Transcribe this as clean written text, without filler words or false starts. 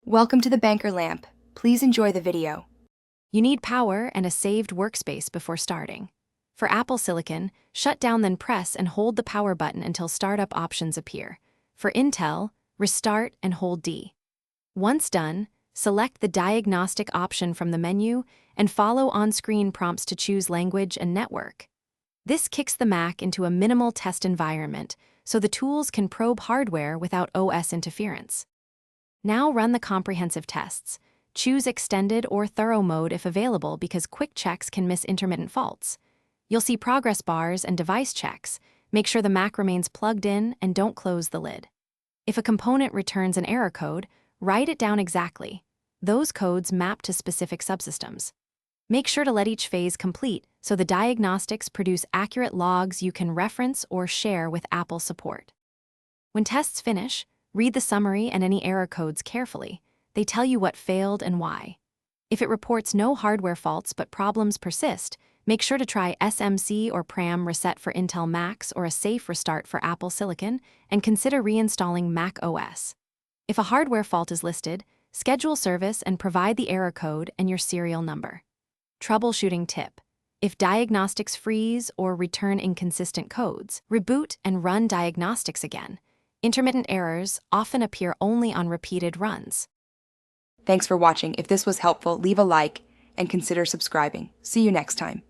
Welcome to the Banker Lamp. Please enjoy the video. You need power and a saved workspace before starting. For Apple Silicon, shut down then press and hold the power button until startup options appear. For Intel, restart and hold D. Once done, select the diagnostic option from the menu and follow on-screen prompts to choose language and network. This kicks the Mac into a minimal test environment, so the tools can probe hardware without OS interference. Now run the comprehensive tests. Choose extended or thorough mode if available because quick checks can miss intermittent faults. You'll see progress bars and device checks. Make sure the Mac remains plugged in and don't close the lid. If a component returns an error code, write it down exactly. Those codes map to specific subsystems. Make sure to let each phase complete so the diagnostics produce accurate logs you can reference or share with Apple support. When tests finish, read the summary and any error codes carefully. They tell you what failed and why. If it reports no hardware faults but problems persist, make sure to try SMC or PRAM reset for Intel Macs or a safe restart for Apple Silicon, and consider reinstalling Mac OS. If a hardware fault is listed, schedule service and provide the error code and your serial number. Troubleshooting tip: if diagnostics freeze or return inconsistent codes, reboot and run diagnostics again. Intermittent errors often appear only on repeated runs. Thanks for watching. If this was helpful, leave a like and consider subscribing. See you next time.